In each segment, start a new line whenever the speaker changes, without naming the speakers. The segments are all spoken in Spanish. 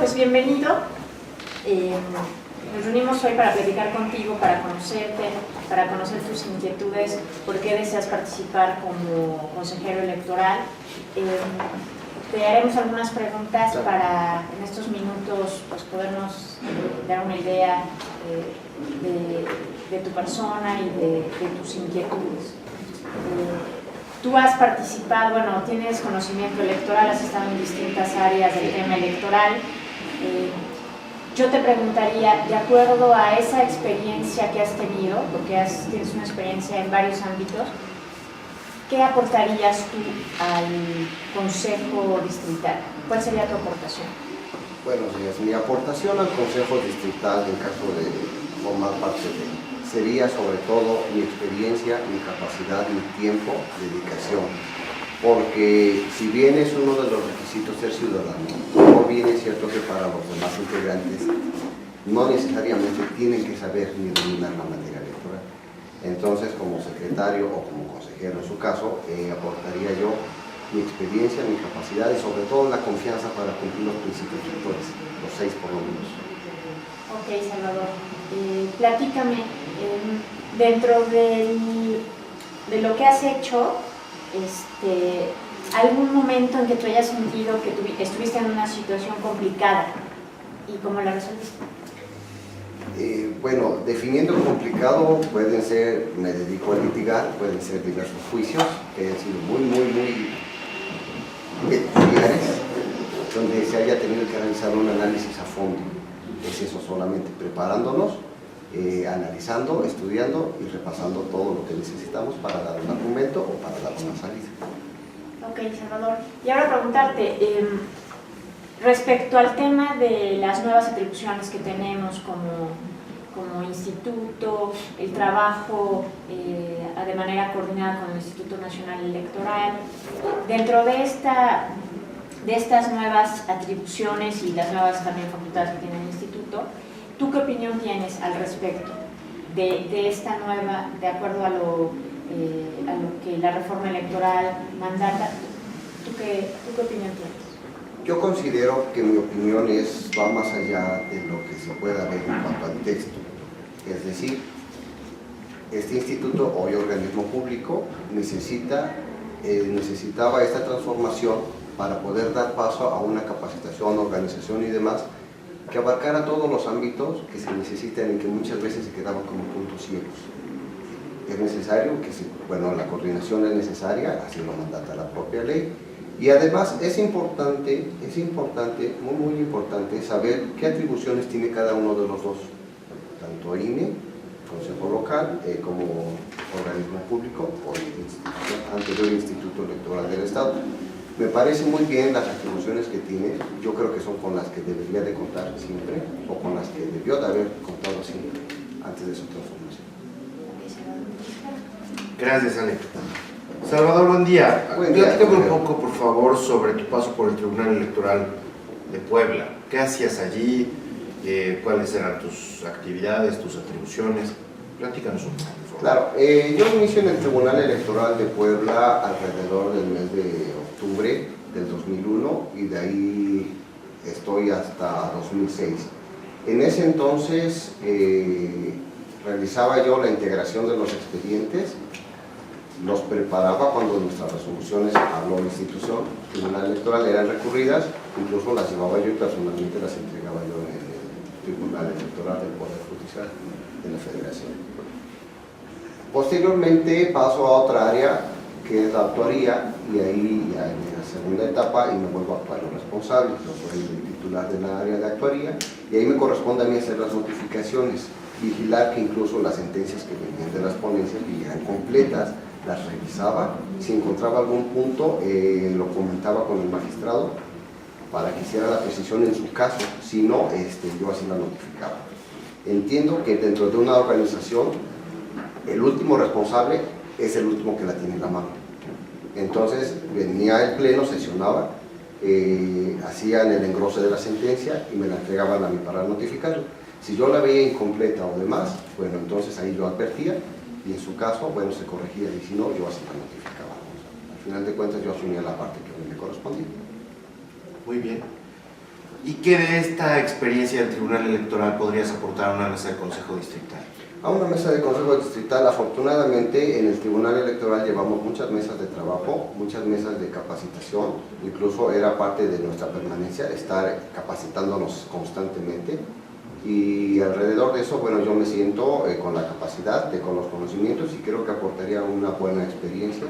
pues bienvenido. Nos reunimos hoy para platicar contigo, para conocerte, para conocer tus inquietudes, por qué deseas participar como consejero electoral. Te haremos algunas preguntas para en estos minutos pues, podernos dar una idea de tu persona y de tus inquietudes. Tú has participado, bueno, tienes conocimiento electoral, has estado en distintas áreas del tema electoral. Yo te preguntaría, de acuerdo a esa experiencia que has tenido, porque tienes una experiencia en varios ámbitos, ¿qué aportarías tú al Consejo Distrital? ¿Cuál sería tu aportación?
Buenos días. Mi aportación al Consejo Distrital, en caso de formar parte sería sobre todo mi experiencia, mi capacidad, mi tiempo, dedicación. Porque si bien es uno de los requisitos ser ciudadano, no bien es cierto que para los demás integrantes no necesariamente tienen que saber ni dominar la materia electoral. Entonces, como secretario o como consejero en su caso, aportaría yo mi experiencia, mi capacidad y sobre todo la confianza para cumplir los principios rectores, los 6 por lo menos.
Ok, Salvador. Platícame, dentro de lo que has hecho, algún momento en que tú hayas sentido que estuviste en una situación complicada y cómo la resolviste.
Bueno, definiendo complicado, pueden ser, me dedico a litigar, pueden ser diversos juicios que han sido muy peculiares, donde se haya tenido que realizar un análisis a fondo. Es eso solamente, preparándonos, analizando, estudiando y repasando todo lo que necesitamos para dar un argumento o para dar una salida.
Ok, Salvador. Y ahora preguntarte, respecto al tema de las nuevas atribuciones que tenemos como instituto, el trabajo de manera coordinada con el Instituto Nacional Electoral, dentro de estas nuevas atribuciones y las nuevas también facultades que tiene el instituto, ¿tú qué opinión tienes al respecto de esta nueva, de acuerdo a lo que la reforma electoral mandata? ¿Tú qué opinión tienes?
Yo considero que mi opinión va más allá de lo que se pueda ver en cuanto al texto. Es decir, este instituto, hoy organismo público, necesitaba esta transformación para poder dar paso a una capacitación, organización y demás que abarcara todos los ámbitos que se necesitan y que muchas veces se quedaban como puntos ciegos. Es necesario la coordinación es necesaria, así lo mandata la propia ley, y además es importante, muy importante, saber qué atribuciones tiene cada uno de los dos, tanto INE, Consejo Local, como organismo público o anterior Instituto Electoral del Estado. Me parece muy bien las atribuciones que tiene, yo creo que son con las que debería de contar siempre, o con las que debió de haber contado siempre, antes de su transformación.
Gracias, Ale. Salvador, buen día. Platícame un poco, por favor, sobre tu paso por el Tribunal Electoral de Puebla. ¿Qué hacías allí? ¿Cuáles eran tus actividades, tus atribuciones? Platícanos un poco, por favor.
Claro, yo inicio en el Tribunal Electoral de Puebla alrededor del mes de octubre del 2001 y de ahí estoy hasta 2006. En ese entonces realizaba yo la integración de los expedientes, los preparaba cuando nuestras resoluciones habló la institución, Tribunal Electoral, eran recurridas, incluso las llevaba yo y personalmente las entregaba yo en el Tribunal Electoral del Poder Judicial de la Federación. Posteriormente paso a otra área que es la actuaría y ahí ya en la segunda etapa y me vuelvo a actuario responsable. Yo soy el titular de la área de actuaría y ahí me corresponde a mí hacer las notificaciones, vigilar que incluso las sentencias que venían de las ponencias vinieran completas, las revisaba, si encontraba algún punto lo comentaba con el magistrado para que hiciera la precisión en su caso, si no, yo así la notificaba. Entiendo que dentro de una organización el último responsable es el último que la tiene en la mano. Entonces venía el pleno, sesionaba, hacían el engrose de la sentencia y me la entregaban a mí para notificarla. Si yo la veía incompleta o demás, bueno, entonces ahí yo advertía y en su caso, bueno, se corregía y si no, yo así la notificaba. Al final de cuentas yo asumía la parte que a mí me correspondía.
Muy bien. ¿Y qué de esta experiencia del Tribunal Electoral podrías aportar a una mesa de Consejo Distrital?
A una mesa de Consejo Distrital, afortunadamente en el Tribunal Electoral llevamos muchas mesas de trabajo, muchas mesas de capacitación, incluso era parte de nuestra permanencia estar capacitándonos constantemente, y alrededor de eso, bueno, yo me siento con la capacidad, con los conocimientos, y creo que aportaría una buena experiencia,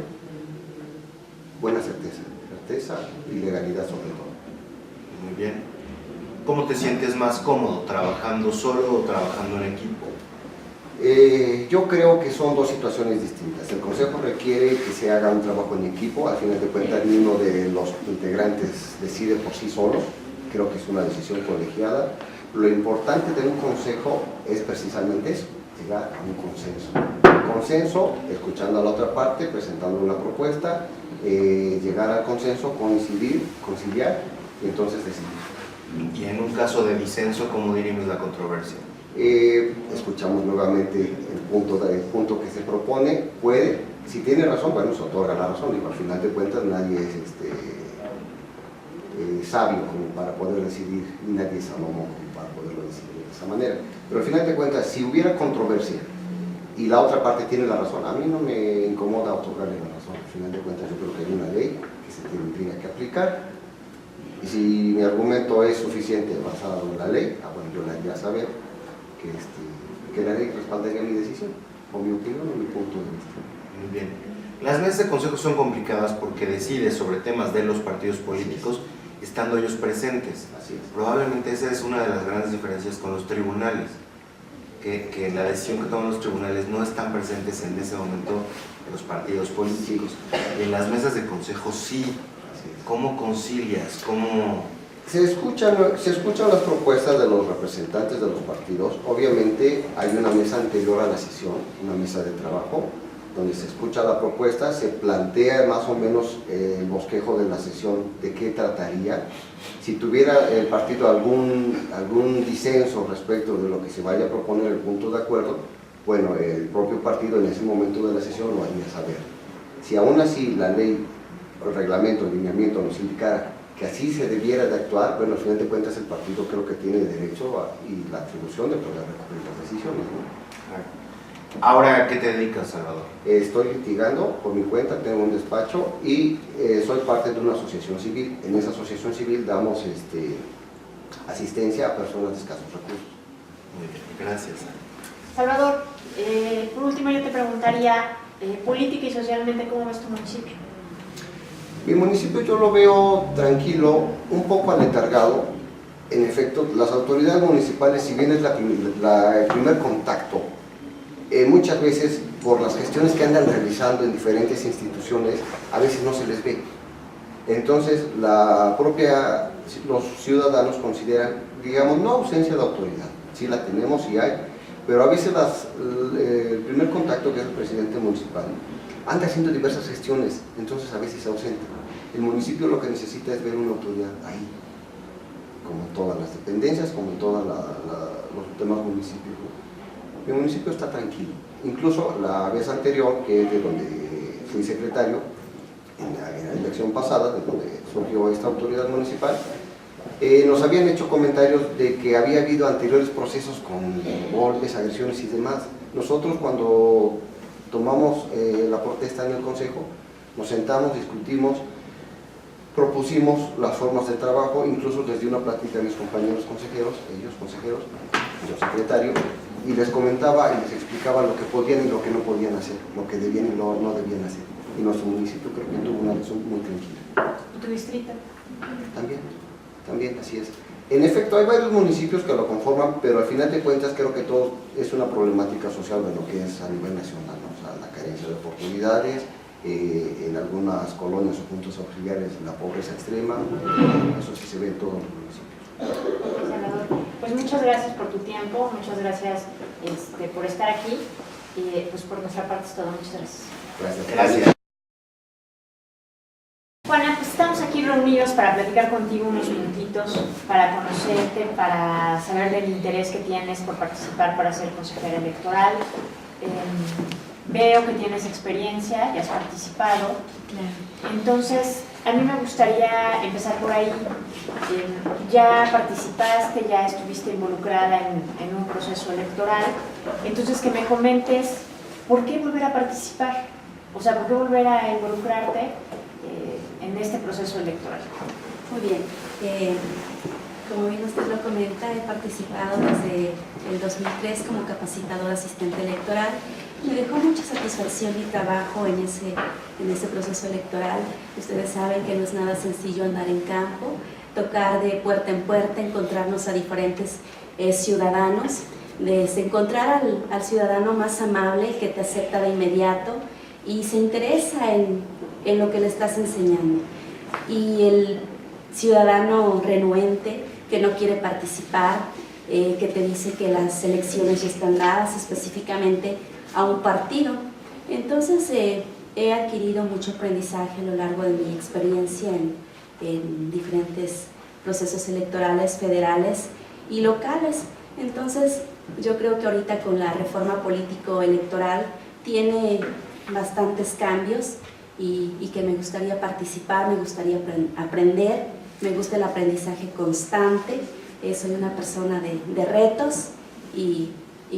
buena certeza y legalidad sobre todo.
Muy bien. ¿Cómo te sientes más cómodo, trabajando solo o trabajando en equipo?
Yo creo que son dos situaciones distintas. El Consejo requiere que se haga un trabajo en equipo, al final de cuentas ninguno de los integrantes decide por sí solo, creo que es una decisión colegiada. Lo importante de un consejo es precisamente eso, llegar a un consenso. Consenso, escuchando a la otra parte, presentando una propuesta, llegar al consenso, conciliar y entonces decidir.
Y en un caso de disenso, ¿cómo dirimes la controversia?
Escuchamos nuevamente el punto que se propone, si tiene razón, bueno, se otorga la razón, y al final de cuentas nadie es sabio como para poder decidir, y nadie es Salomón como para poderlo decidir de esa manera. Pero al final de cuentas, si hubiera controversia y la otra parte tiene la razón, a mí no me incomoda otorgarle la razón. Al final de cuentas yo creo que hay una ley que se tendría que aplicar, y si mi argumento es suficiente basado en la ley, bueno, yo le haría saber que la ley respaldaría mi decisión, o mi opinión, o mi punto de vista.
Muy bien. Las mesas de consejo son complicadas porque decides sobre temas de los partidos políticos estando ellos presentes.
Así es.
Probablemente esa es una de las grandes diferencias con los tribunales, que la decisión que toman los tribunales no están presentes en ese momento los partidos políticos. Y en las mesas de consejo sí. ¿Cómo concilias? ¿Cómo...?
Se escuchan las propuestas de los representantes de los partidos. Obviamente hay una mesa anterior a la sesión, una mesa de trabajo, donde se escucha la propuesta, se plantea más o menos el bosquejo de la sesión, de qué trataría. Si tuviera el partido algún disenso respecto de lo que se vaya a proponer el punto de acuerdo, bueno, el propio partido en ese momento de la sesión lo haría saber. Si aún así la ley, el reglamento, el lineamiento nos indicara que así se debiera de actuar, bueno, al final de cuentas el partido creo que tiene derecho y la atribución de poder recurrir las decisiones, ¿no?
Ahora, ¿a qué te dedicas, Salvador?
Estoy litigando por mi cuenta, tengo un despacho y soy parte de una asociación civil. En esa asociación civil damos asistencia a personas de escasos recursos.
Muy bien, gracias.
Salvador, por último yo te preguntaría, política y socialmente, ¿cómo ves tu municipio?
Mi municipio yo lo veo tranquilo, un poco aletargado. En efecto, las autoridades municipales, si bien es el primer contacto, muchas veces por las gestiones que andan realizando en diferentes instituciones, a veces no se les ve. Entonces, los ciudadanos consideran, digamos, no ausencia de autoridad, sí la tenemos y hay, pero a veces el primer contacto, que es el presidente municipal, anda haciendo diversas gestiones, entonces a veces se ausenta. El municipio lo que necesita es ver una autoridad ahí, como en todas las dependencias, como en todos los demás municipios. Mi municipio está tranquilo. Incluso la vez anterior, que es de donde fui secretario, en la elección pasada, de donde surgió esta autoridad municipal, nos habían hecho comentarios de que había habido anteriores procesos con golpes, agresiones y demás. Nosotros, cuando tomamos la protesta en el consejo, nos sentamos, discutimos, propusimos las formas de trabajo, incluso les di una plática a mis compañeros consejeros, yo secretario, y les comentaba y les explicaba lo que podían y lo que no podían hacer, lo que debían y no debían hacer. Y nuestro municipio creo que tuvo una elección muy tranquila.
¿Y tu distrito?
También, así es. En efecto, hay varios municipios que lo conforman, pero al final de cuentas creo que todo es una problemática social de lo que es a nivel nacional, ¿no? O sea, la carencia de oportunidades, en algunas colonias o puntos auxiliares la pobreza extrema, eso sí se ve en todos los municipios.
Senador, pues muchas gracias por tu tiempo, muchas gracias por estar aquí, y pues por nuestra parte es todo, muchas gracias.
Gracias.
Juana, pues estamos aquí reunidos para platicar contigo unos minutitos, para conocerte, para saber del interés que tienes por participar para ser consejera electoral. veo que tienes experiencia, ya has participado.
Claro.
Entonces, a mí me gustaría empezar por ahí. Ya participaste, ya estuviste involucrada en un proceso electoral. Entonces, que me comentes, ¿por qué volver a participar? O sea, ¿por qué volver a involucrarte en este proceso electoral?
Muy bien. Como bien usted lo comenta, he participado desde el 2003 como capacitadora asistente electoral. Me dejó mucha satisfacción mi trabajo en ese proceso electoral. Ustedes saben que no es nada sencillo andar en campo, tocar de puerta en puerta, encontrarnos a diferentes ciudadanos, encontrar al ciudadano más amable que te acepta de inmediato y se interesa en lo que le estás enseñando. Y el ciudadano renuente que no quiere participar, que te dice que las elecciones ya están dadas específicamente a un partido. Entonces he adquirido mucho aprendizaje a lo largo de mi experiencia en diferentes procesos electorales federales y locales. Entonces yo creo que ahorita con la reforma político-electoral tiene bastantes cambios y que me gustaría participar, me gustaría aprender, me gusta el aprendizaje constante, soy una persona de retos y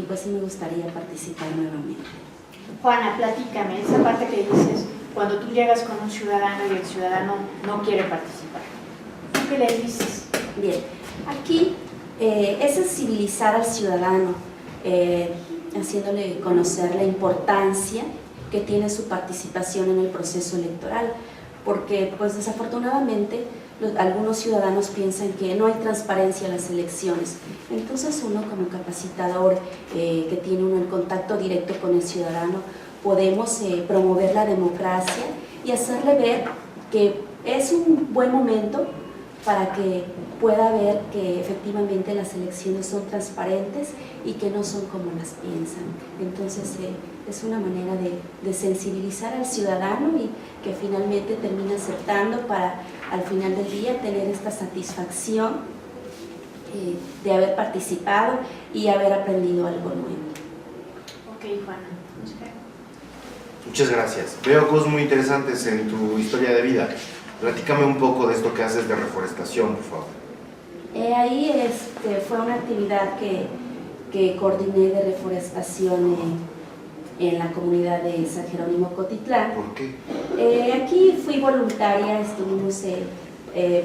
pues sí me gustaría participar nuevamente.
Juana, platícame, esa parte que dices, cuando tú llegas con un ciudadano y el ciudadano no quiere participar, ¿tú qué le dices?
Bien, aquí es sensibilizar al ciudadano, haciéndole conocer la importancia que tiene su participación en el proceso electoral, porque pues desafortunadamente algunos ciudadanos piensan que no hay transparencia en las elecciones. Entonces uno como capacitador que tiene uno el contacto directo con el ciudadano, podemos promover la democracia y hacerle ver que es un buen momento para que pueda ver que efectivamente las elecciones son transparentes y que no son como las piensan. Entonces es una manera de sensibilizar al ciudadano y que finalmente termine aceptando para al final del día tener esta satisfacción de haber participado y haber aprendido algo nuevo.
Ok, Juana.
Muchas gracias. Veo cosas muy interesantes en tu historia de vida. Platícame un poco de esto que haces de reforestación, por favor.
Ahí fue una actividad que coordiné de reforestación en la comunidad de San Jerónimo Cotitlán.
¿Por qué?
Aquí fui voluntaria,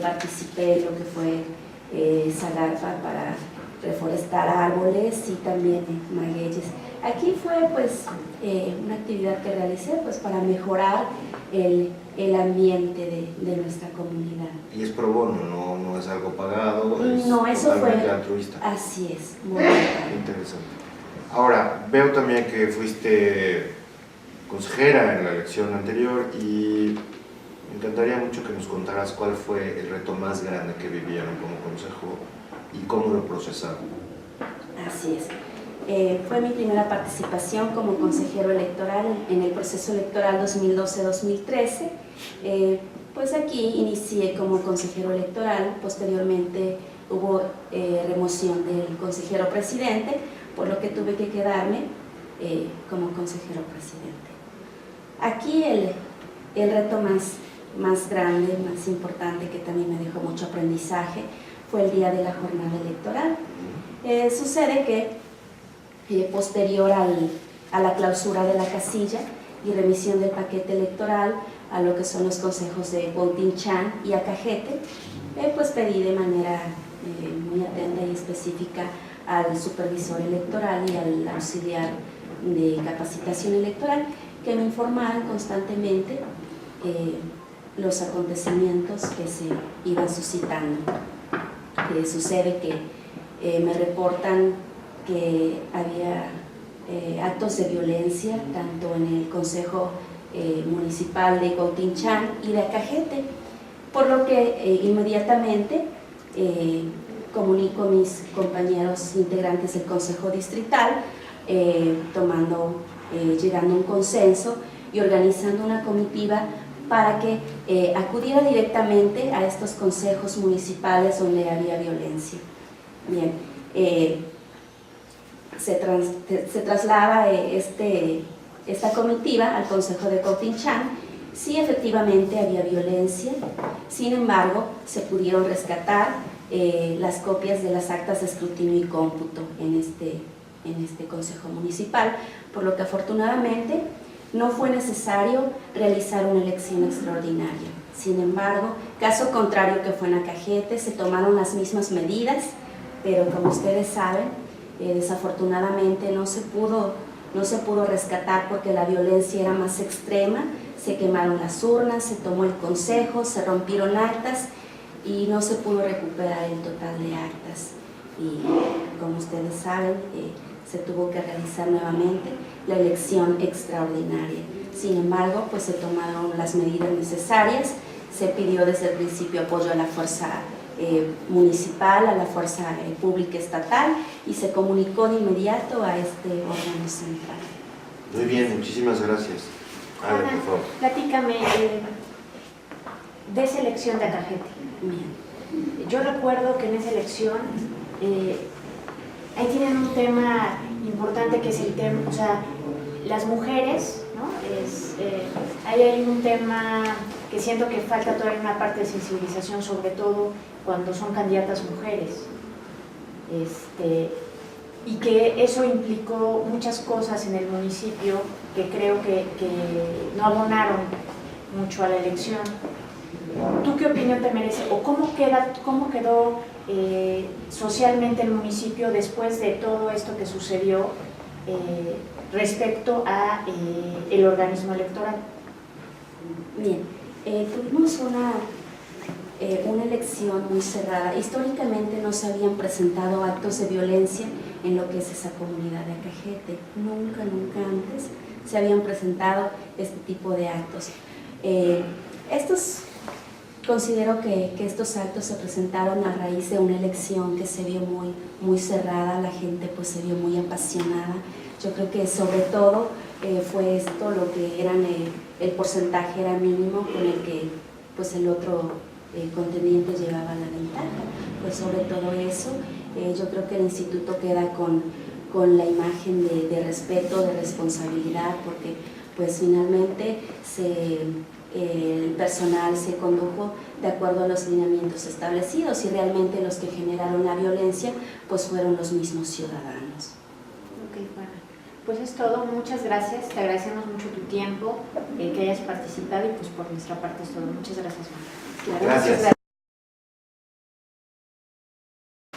participé en lo que fue Zagarpa para reforestar árboles y también magueyes. Aquí fue pues una actividad que realicé pues para mejorar el ambiente de nuestra comunidad.
Y es pro bono, no es algo pagado, es
no, eso
totalmente
fue
altruista.
Así es, voluntario.
Interesante. Ahora, veo también que fuiste consejera en la elección anterior y me encantaría mucho que nos contaras cuál fue el reto más grande que vivieron como consejo y cómo lo procesaron.
Así es. Fue mi primera participación como consejero electoral en el proceso electoral 2012-2013. Pues aquí inicié como consejero electoral, posteriormente hubo remoción del consejero presidente, por lo que tuve que quedarme como consejero presidente. Aquí el reto más grande, más importante, que también me dejó mucho aprendizaje, fue el día de la jornada electoral. Sucede que posterior a la clausura de la casilla y remisión del paquete electoral a lo que son los consejos de Cuautinchan y Acajete, pues pedí de manera muy atenta y específica al supervisor electoral y al auxiliar de capacitación electoral que me informaran constantemente los acontecimientos que se iban suscitando. Sucede que me reportan que había actos de violencia tanto en el Consejo Municipal de Cuautinchan y de Acajete, por lo que inmediatamente comunico a mis compañeros integrantes del Consejo Distrital, llegando a un consenso y organizando una comitiva para que acudiera directamente a estos consejos municipales donde había violencia. Bien, se traslada este esta comitiva al Consejo de Cautinchán. Sí, efectivamente había violencia, sin embargo, se pudieron rescatar las copias de las actas de escrutinio y cómputo en este Consejo Municipal, por lo que afortunadamente no fue necesario realizar una elección extraordinaria. Sin embargo, caso contrario que fue en Acajete, se tomaron las mismas medidas, pero como ustedes saben, desafortunadamente no se pudo rescatar porque la violencia era más extrema. Se quemaron las urnas, se tomó el consejo, se rompieron actas y no se pudo recuperar el total de actas. Y como ustedes saben, se tuvo que realizar nuevamente la elección extraordinaria. Sin embargo, pues se tomaron las medidas necesarias, se pidió desde el principio apoyo a la fuerza municipal, a la fuerza pública estatal, y se comunicó de inmediato a este órgano central.
Muy bien, muchísimas gracias. Ale, por favor.
Platícame de esa elección de Acajete.
Bien.
Yo recuerdo que en esa elección ahí tienen un tema importante que es el tema, o sea, las mujeres, ¿no? Ahí hay un tema que siento que falta todavía una parte de sensibilización, sobre todo cuando son candidatas mujeres. Y que eso implicó muchas cosas en el municipio que creo que no abonaron mucho a la elección. ¿Tú qué opinión te merece? ¿O cómo quedó socialmente el municipio después de todo esto que sucedió respecto a el organismo electoral?
Bien, tuvimos una elección muy cerrada. Históricamente no se habían presentado actos de violencia en lo que es esa comunidad de Acajete. Nunca antes se habían presentado este tipo de actos. Considero que estos actos se presentaron a raíz de una elección que se vio muy cerrada, la gente pues se vio muy apasionada. Yo creo que sobre todo fue esto lo que el porcentaje era mínimo con el que pues el otro contendiente llevaba la ventaja. Pues sobre todo eso, yo creo que el instituto queda con la imagen de respeto, de responsabilidad, porque pues finalmente el personal se condujo de acuerdo a los lineamientos establecidos y realmente los que generaron la violencia pues fueron los mismos ciudadanos.
Ok, bueno, pues es todo, muchas gracias, te agradecemos mucho tu tiempo, que hayas participado y pues por nuestra parte es todo. Muchas gracias, María.
Claro,
Gracias.
muchas gracias.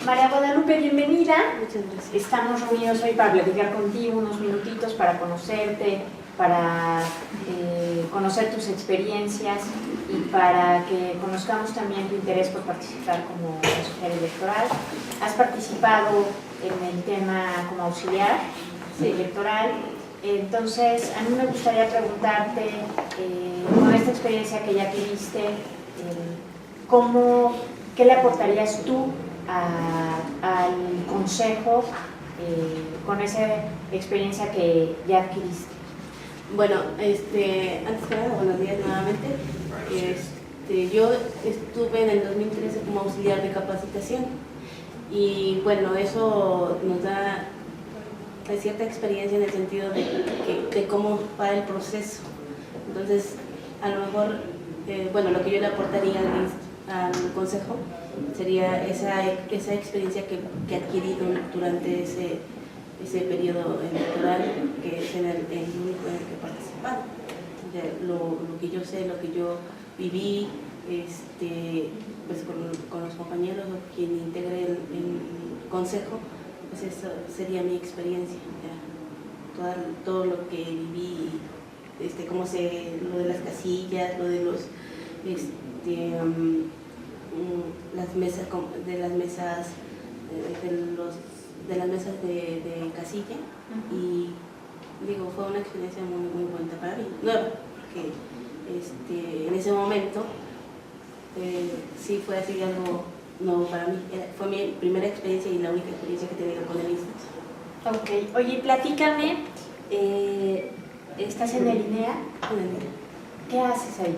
María Guadalupe, bienvenida.
Muchas gracias.
Estamos reunidos hoy para platicar contigo unos minutitos, para conocerte, para conocer tus experiencias y para que conozcamos también tu interés por participar como consejera electoral. Has participado en el tema como auxiliar electoral, entonces a mí me gustaría preguntarte, con esta experiencia que ya tuviste, ¿qué le aportarías tú al consejo con esa experiencia que ya adquiriste?
Bueno, antes que nada, buenos días nuevamente. Yo estuve en el 2013 como auxiliar de capacitación y bueno, eso nos da cierta experiencia en el sentido de cómo va el proceso. Entonces, a lo mejor, bueno, lo que yo le aportaría al consejo sería esa experiencia que he adquirido durante ese periodo electoral, que es el único en el que he participado. Lo que yo sé, lo que yo viví, pues con los compañeros o quien integre el consejo, pues eso sería mi experiencia, todo lo que viví, lo de las casillas, lo de las mesas de casilla. Y digo, fue una experiencia muy buena para mí, nueva, porque en ese momento sí fue así algo nuevo para mí. Fue mi primera experiencia y la única experiencia que he tenido con el instituto.
Ok, oye, platícame, ¿estás en el INEA? ¿Qué haces ahí?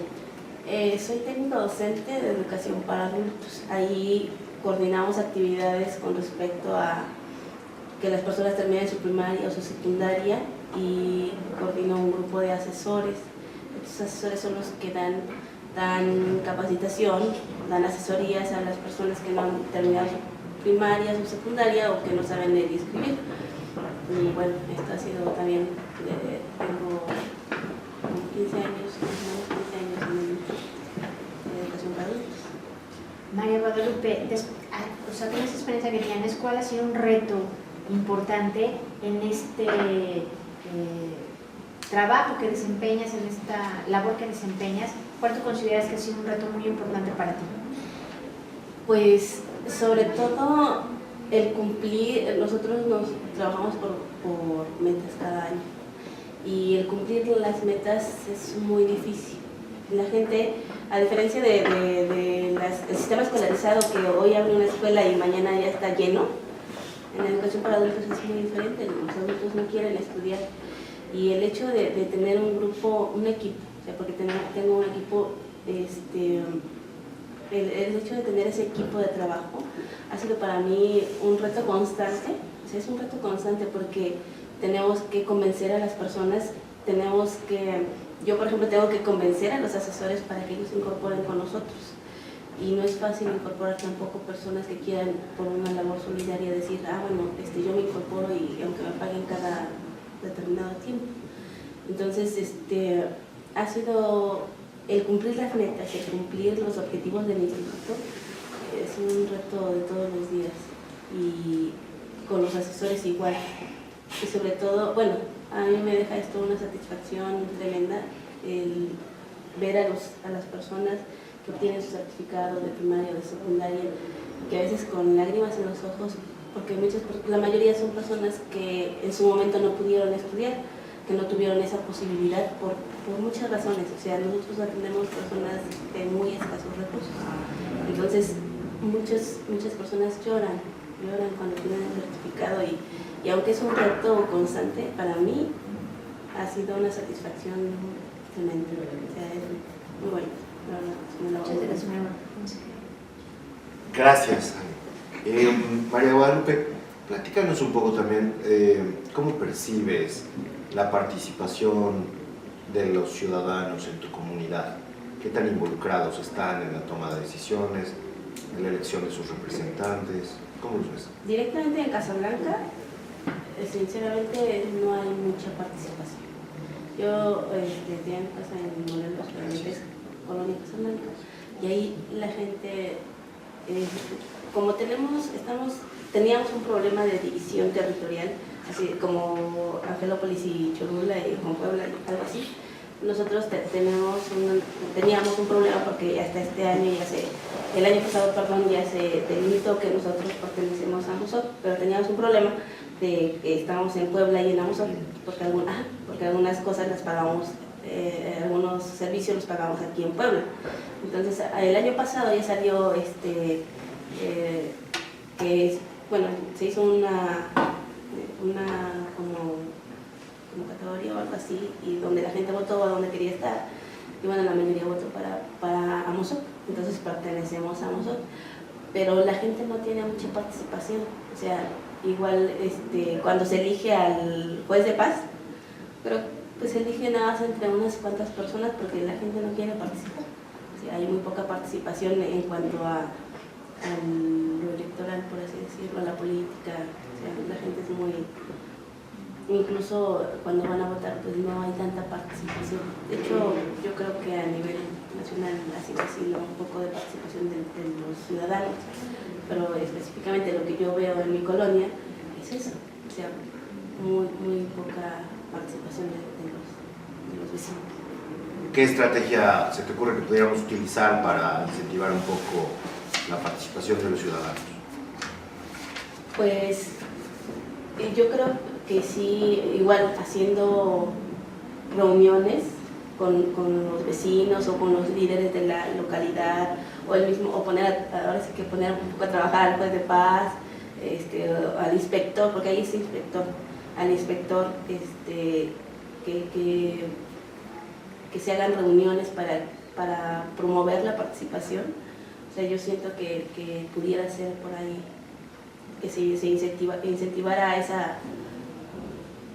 Soy técnico docente de educación para adultos. Ahí coordinamos actividades con respecto a que las personas terminen su primaria o su secundaria, y coordino asesores. Estos asesores son los que dan capacitación, dan asesorías a las personas que no han terminado su primaria, su secundaria o que no saben leer y escribir. Y bueno, esto ha sido también, tengo 15 años en educación para adultos.
María Guadalupe, con esa experiencia que tienes, ¿cuál ha sido un reto importante en este trabajo que desempeñas, en esta labor que desempeñas? ¿Cuál tú consideras que ha sido un reto muy importante para ti?
Pues sobre todo el cumplir, nosotros trabajamos por metas cada año y el cumplir las metas es muy difícil. La gente, a diferencia del sistema escolarizado que hoy abre una escuela y mañana ya está lleno, en la educación para adultos es muy diferente. Los adultos no quieren estudiar y el hecho de tener un grupo, un equipo, o sea, porque tengo un equipo, el hecho de tener ese equipo de trabajo ha sido para mí un reto constante. O sea, es un reto constante porque tenemos que convencer a las personas, yo por ejemplo tengo que convencer a los asesores para que ellos se incorporen con nosotros. Y no es fácil incorporar tampoco personas que quieran por una labor solidaria decir, bueno, yo me incorporo y aunque me paguen cada determinado tiempo. Entonces, ha sido el cumplir las metas, el cumplir los objetivos del instituto, es un reto de todos los días. Y con los asesores igual. Y sobre todo, bueno, a mí me deja esto una satisfacción tremenda, el ver a las personas que obtienen su certificado de primaria o de secundaria, que a veces con lágrimas en los ojos, porque la mayoría son personas que en su momento no pudieron estudiar, que no tuvieron esa posibilidad por muchas razones. O sea, nosotros atendemos personas de muy escasos recursos. Entonces, muchas personas lloran cuando tienen el certificado y aunque es un reto constante, para mí ha sido una satisfacción tremenda. O sea, es muy bueno.
Muchas gracias.
Gracias. María Guadalupe, platícanos un poco también cómo percibes la participación de los ciudadanos en tu comunidad. ¿Qué tan involucrados están en la toma de decisiones, en la elección de sus representantes? ¿Cómo los ves?
Directamente en Casablanca, sinceramente no hay mucha participación. Yo tenía mi casa en Morelos, Colonia Casablanca, y ahí la gente, como teníamos un problema de división territorial, así como Angelópolis y Cholula y con Puebla y algo así. Nosotros teníamos un problema porque hasta este año el año pasado ya se delimitó que nosotros pertenecemos a AMUSOC, pero teníamos un problema de que estábamos en Puebla y en AMUSOC porque algunas cosas las pagamos, algunos servicios los pagamos aquí en Puebla. Entonces el año pasado ya salió se hizo una convocatoria o algo así, y donde la gente votó a donde quería estar, y bueno, la mayoría votó para AMUSOC, entonces pertenecemos a AMUSOC, pero la gente no tiene mucha participación. O sea, igual cuando se elige al juez de paz, pero pues se elige nada más entre unas cuantas personas porque la gente no quiere participar. O sea, hay muy poca participación en cuanto a lo electoral, por así decirlo, a la política. O sea, la gente es muy... Incluso cuando van a votar, pues no hay tanta participación. De hecho, yo creo que a nivel nacional ha sido así, un poco de participación de los ciudadanos, pero específicamente lo que yo veo en mi colonia es eso, o sea, muy poca participación de los vecinos.
¿Qué estrategia se te ocurre que pudiéramos utilizar para incentivar un poco la participación de los ciudadanos?
Pues yo creo que sí, igual haciendo reuniones con los vecinos o con los líderes de la localidad, o ahora sí que poner un poco a trabajar al juez de paz, al inspector, porque ahí es inspector, al inspector que se hagan reuniones para promover la participación. O sea, yo siento que pudiera ser por ahí que se incentivara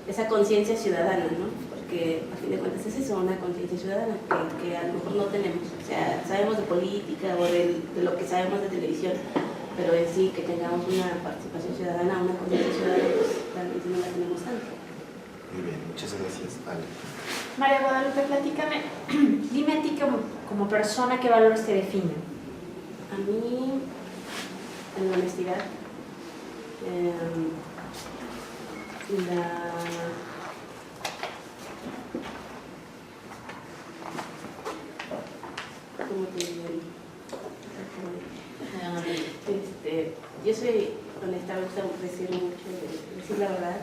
esa conciencia ciudadana, ¿no? porque a fin de cuentas es eso, una conciencia ciudadana que a lo mejor no tenemos. O sea, sabemos de política o de lo que sabemos de televisión, pero en sí que tengamos una participación ciudadana, una conciencia ciudadana, pues realmente no la tenemos tanto.
Muy bien, muchas gracias, Ale.
María Guadalupe, platícame, dime a ti como persona qué valores te definen.
A mí, en la honestidad, ¿cómo te digo? Yo soy honesta, me gusta decir mucho, decir la verdad.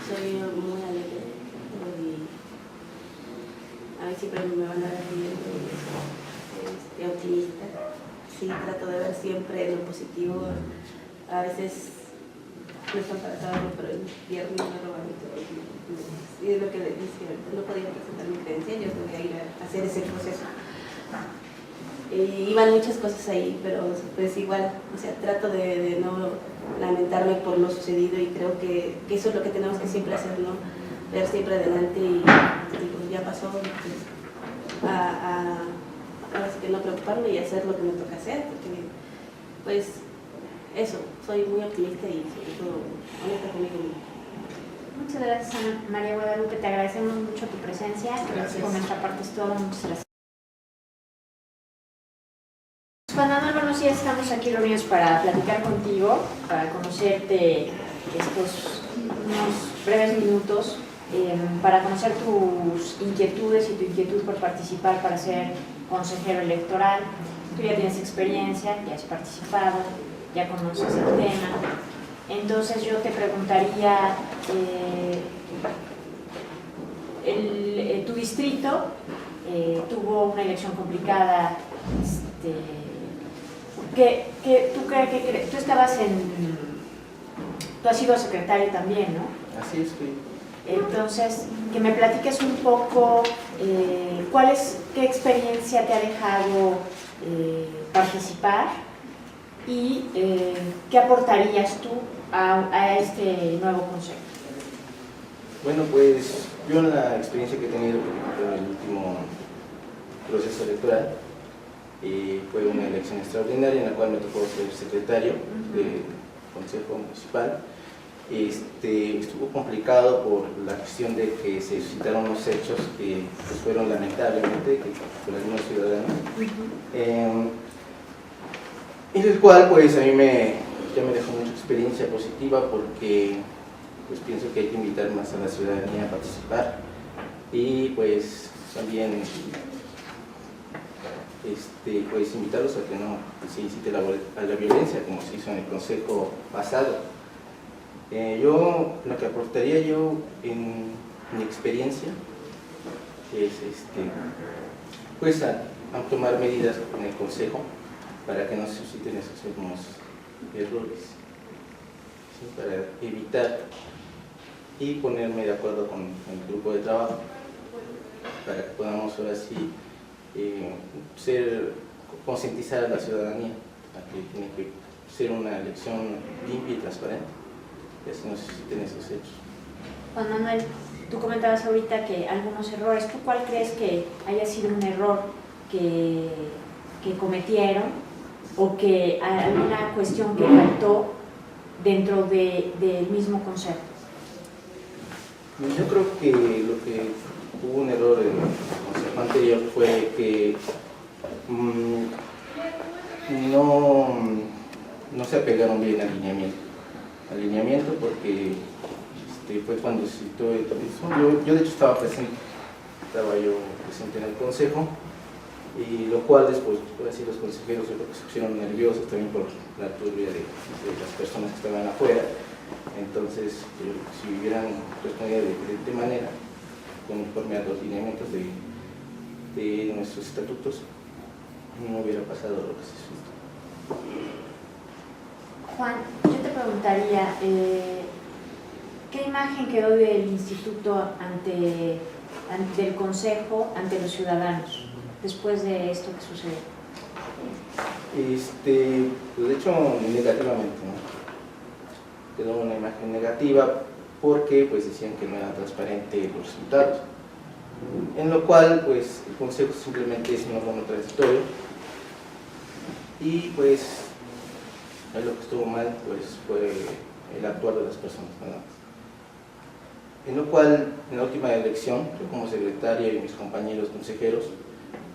Soy muy alegre y a mí siempre me van a ver bien, optimista. Sí, trato de ver siempre lo positivo. A veces no están para saberlo, pero el viernes me roban todo. Y es lo que le dije, no podía presentar mi credencial, yo tenía que ir a hacer ese proceso. Iban muchas cosas ahí, pero pues igual, o sea, trato de no lamentarme por lo sucedido y creo que eso es lo que tenemos que siempre hacer, ¿no? Ver siempre adelante y digo, ya pasó, pues, ahora sí que no preocuparme y hacer lo que me toca hacer, porque pues eso, soy muy optimista y sobre todo honesta conmigo misma.
Muchas gracias, María Guadalupe, te agradecemos mucho tu presencia.
Gracias.
Por nuestra parte es todo, muchas gracias. Juan Manuel, buenos días, estamos aquí reunidos para platicar contigo, para conocerte estos unos breves minutos, para conocer tus inquietudes y tu inquietud por participar para ser consejero electoral. Tú ya tienes experiencia, ya has participado, ya conoces el tema. Entonces yo te preguntaría, tu distrito tuvo una elección complicada. Tú has sido secretario también, ¿no?
Así es, sí.
Entonces, que me platiques un poco qué experiencia te ha dejado participar y qué aportarías tú a este nuevo consejo.
Bueno, pues yo en la experiencia que he tenido en el último proceso electoral, fue una elección extraordinaria en la cual me tocó ser secretario del Consejo Municipal. Estuvo complicado por la cuestión de que se suscitaron unos hechos que pues, fueron lamentablemente por algunos ciudadanos, en el cual pues a mí ya me dejó mucha experiencia positiva porque pues pienso que hay que invitar más a la ciudadanía a participar y pues también pues invitarlos a que no se incite a la violencia como se hizo en el consejo pasado. Lo que aportaría yo en mi experiencia es pues a tomar medidas en el consejo para que no se susciten esos mismos errores, ¿sí? Para evitar y ponerme de acuerdo con el grupo de trabajo para que podamos ahora sí concientizar a la ciudadanía a que tiene que ser una elección limpia y transparente, y así no se susciten esos hechos.
Juan Manuel, tú comentabas ahorita que algunos errores, ¿tú cuál crees que haya sido un error que cometieron o que alguna cuestión que faltó dentro del mismo consejo?
Yo creo que lo que hubo un error en el consejo anterior fue que no se apegaron bien al alineamiento porque fue cuando se citó yo de hecho estaba presente en el consejo y lo cual después así los consejeros yo creo que se pusieron nerviosos también por la turbia de las personas que estaban afuera. Entonces si hubieran respondido de diferente manera conforme a los lineamientos de nuestros estatutos no hubiera pasado lo que se suscitó.
Juan, yo te preguntaría, ¿qué imagen quedó del instituto ante el consejo, ante los ciudadanos, después de esto que sucedió?
Pues de hecho, negativamente, ¿no? quedó una imagen negativa porque pues decían que no era transparente los resultados, en lo cual pues el consejo simplemente es un órgano transitorio y pues lo que estuvo mal pues fue el actuar de las personas, ¿no? En lo cual en la última elección yo como secretaria y mis compañeros consejeros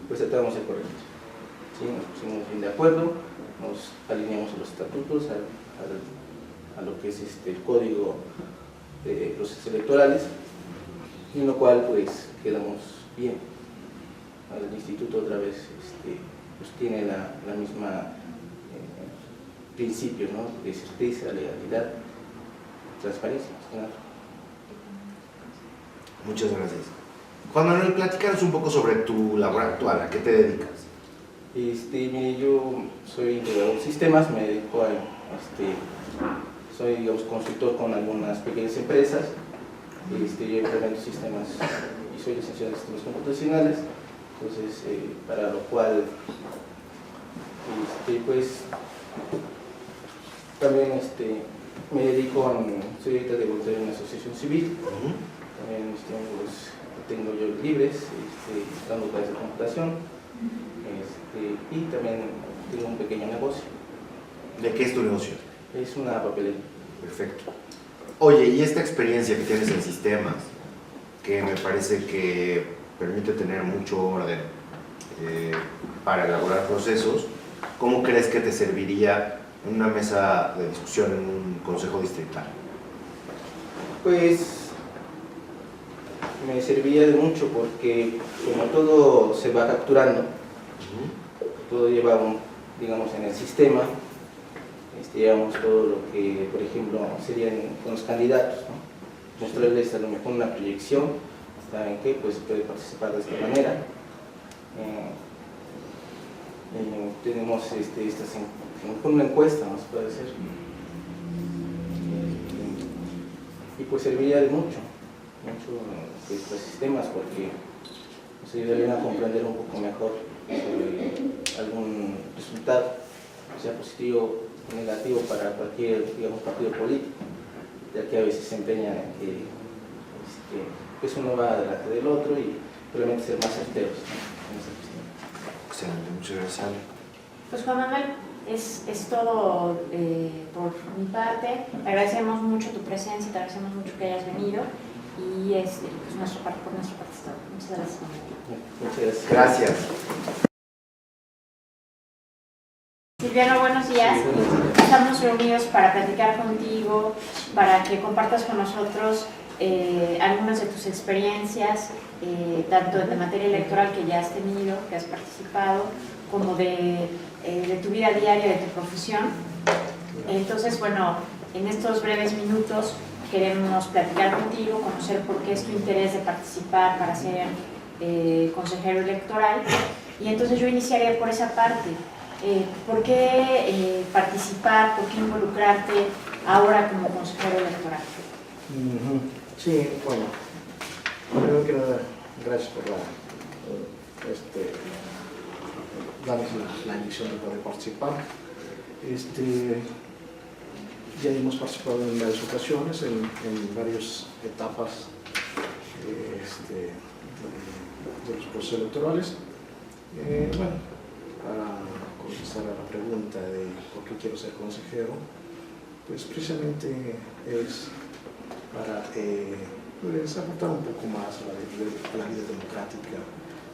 pues tratamos de corregir, ¿sí? Nos pusimos bien de acuerdo, nos alineamos a los estatutos, a lo que es el código de procesos electorales, en lo cual pues quedamos bien. El instituto otra vez pues tiene la misma principio, ¿no?, de certeza, legalidad, transparencia. ¿No?
Muchas gracias. Juan Manuel, platícanos un poco sobre tu labor actual, ¿a qué te dedicas?
Mire, yo soy integrador de sistemas, me dedico a, soy, digamos, consultor con algunas pequeñas empresas, yo implemento sistemas y soy licenciado en sistemas computacionales, entonces, para lo cual, pues, también me dedico soy ahorita de voluntario en una asociación civil, también en mis tiempos tengo yo libres, dando clases de computación, y también tengo un pequeño negocio.
¿De qué es tu negocio?
Es una papelería.
Perfecto. Oye, y esta experiencia que tienes en sistemas, que me parece que permite tener mucho orden para elaborar procesos, ¿cómo crees que te serviría en una mesa de discusión en un consejo distrital?
Pues me serviría de mucho porque como todo se va capturando, todo lleva digamos en el sistema, llevamos todo lo que por ejemplo serían con los candidatos, ¿no? Mostrarles a lo mejor una proyección, ¿saben qué? Pues se puede participar de esta manera. Tenemos una encuesta, ¿no? Se puede hacer, y pues serviría de mucho los sistemas porque nos ayudarían a comprender un poco mejor sobre algún resultado, sea positivo o negativo para cualquier, digamos, partido político, ya que a veces se empeñan en que pues uno va delante del otro y realmente ser más certeros, ¿no?, en esa cuestión.
Excelente, muchas gracias.
Pues Juan Manuel, es todo por mi parte. Te agradecemos mucho tu presencia, te agradecemos mucho que hayas venido y pues por nuestra parte es todo. Muchas gracias.
Muchas gracias.
Gracias.
Silviano, buenos días. Estamos reunidos para platicar contigo, para que compartas con nosotros algunas de tus experiencias, tanto de materia electoral que ya has tenido, que has participado, como de tu vida diaria, de tu profesión. Entonces, bueno, en estos breves minutos queremos platicar contigo, conocer por qué es tu interés de participar para ser consejero electoral. Y entonces yo iniciaría por esa parte. ¿Por qué participar, por qué involucrarte ahora como consejero electoral?
Sí, bueno, primero que nada, gracias por darnos la elección de poder participar. Ya hemos participado en varias ocasiones, en varias etapas de los procesos electorales. Bueno, para contestar a la pregunta de por qué quiero ser consejero, pues precisamente es para pues, aportar un poco más a la vida democrática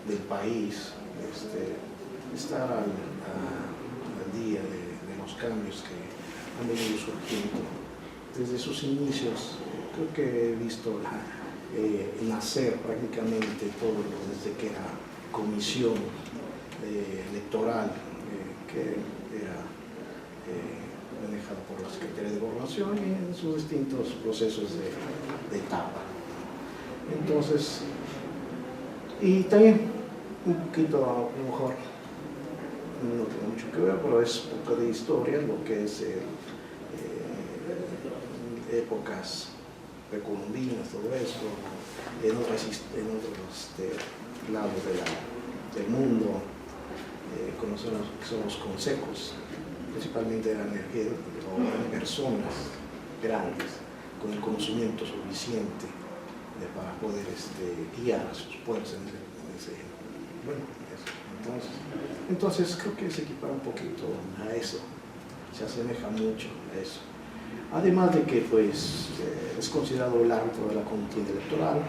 del país, estar al día de los cambios que han venido surgiendo desde sus inicios. Creo que he visto nacer prácticamente todo desde que era comisión electoral, que era manejada por la Secretaría de Gobernación y en sus distintos procesos de etapa. Entonces, y también un poquito, a lo mejor no tiene mucho que ver, pero es un poco de historia, lo que es épocas precolombinas, todo eso, en otros lados del mundo. Conocemos que son los consejos, principalmente eran personas grandes, con el conocimiento suficiente para poder guiar a sus pueblos en ese entonces creo que se equipara un poquito a eso, se asemeja mucho a eso. Además de que pues, es considerado el árbitro de la contienda electoral,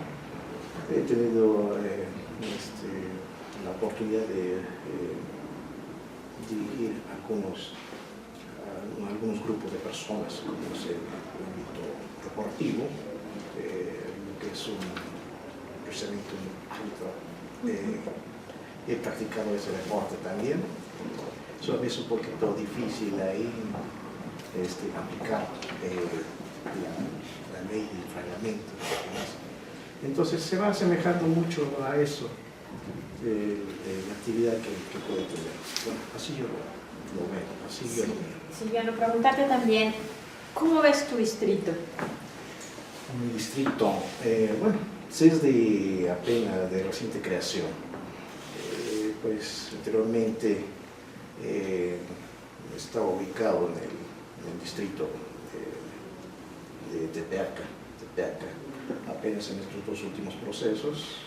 he tenido la oportunidad de dirigir algunos grupos de personas, como es el ámbito deportivo, que es precisamente un árbitro. He practicado ese deporte también. Eso a veces es un poquito difícil ahí aplicar la ley y el reglamento. Entonces se va asemejando mucho a eso, la actividad que puede tener. Bueno, así yo lo veo, así yo lo veo.
Silviano, preguntarte también, ¿cómo ves tu distrito?
Mi distrito, bueno, es de apenas de reciente creación. Pues anteriormente estaba ubicado en el distrito de Tepeaca. Apenas en estos dos últimos procesos,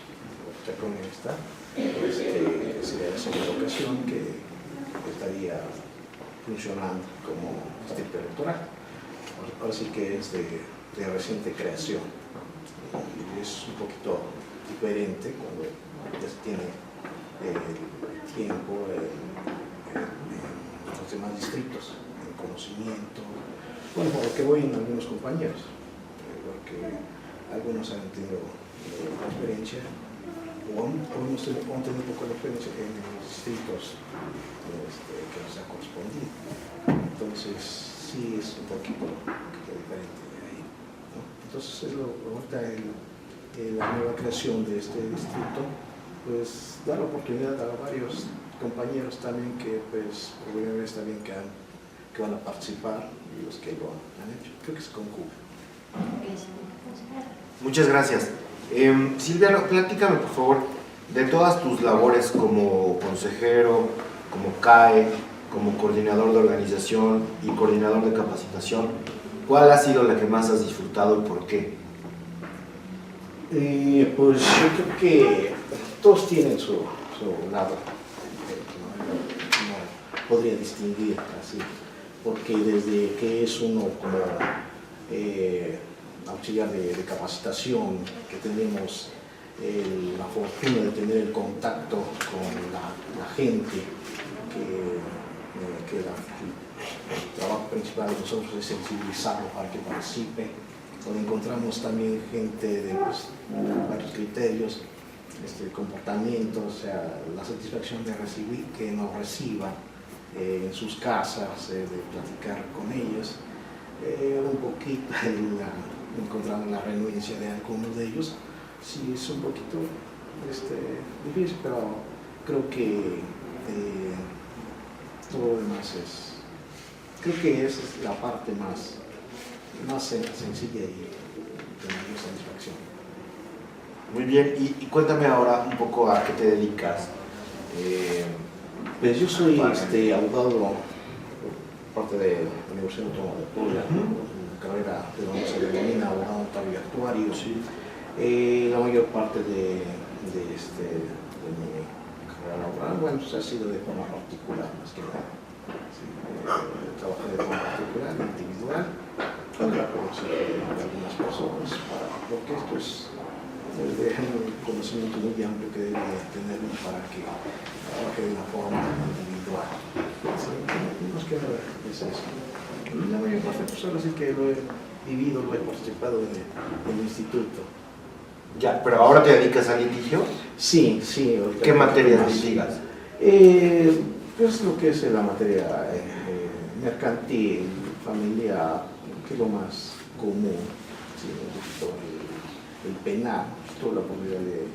Chacón está, sería la segunda ocasión que estaría funcionando como distrito electoral. Ahora sí que es de reciente creación y es un poquito diferente cuando ya se tiene el tiempo en los demás distritos, en conocimiento, bueno, por lo que voy en algunos compañeros, porque algunos han tenido experiencia o han tenido poco de experiencia en los distritos que les ha correspondido. Entonces sí es un poquito diferente ahí, ¿no? Entonces ahorita la nueva creación de este distrito pues da la oportunidad a varios compañeros también que pues por primera vez también que van a participar y los que lo han hecho. Creo que se concubre.
Muchas gracias. Silviano, platícame por favor de todas tus labores como consejero, como CAE, como coordinador de organización y coordinador de capacitación. ¿Cuál ha sido la que más has disfrutado y por qué?
Pues yo creo que todos tienen su lado, no podría distinguir así, porque desde que es uno como auxiliar de capacitación, que tenemos la fortuna de tener el contacto con la gente, que el trabajo principal de nosotros es sensibilizarlo para que participe, donde encontramos también gente de varios criterios, comportamiento, o sea, la satisfacción de recibir, que nos reciba en sus casas, de platicar con ellos, un poquito encontramos la renuencia de algunos de ellos, sí es un poquito difícil, pero creo que todo lo demás creo que esa es la parte más sencilla y de mayor satisfacción.
Muy bien, y cuéntame ahora un poco a qué te dedicas.
Pues yo soy abogado por parte de la Universidad Autónoma de Puebla, una carrera de donde se denomina abogado notario y actuario. La mayor parte de mi carrera laboral, bueno, pues ha sido de forma particular, más que nada. Trabajé de forma particular, individual, para la conocer de algunas personas, porque esto es un conocimiento muy amplio que debe tener para que trabaje de una forma individual. Más que nada es eso. La mayor parte, pues ahora sí que lo he vivido, lo he participado en el instituto.
Ya, pero ahora te dedicas al litigio.
Sí.
¿Qué materias litigas?
Pues lo que es la materia mercantil, familiar, que es lo más común, el penal, toda la posibilidad de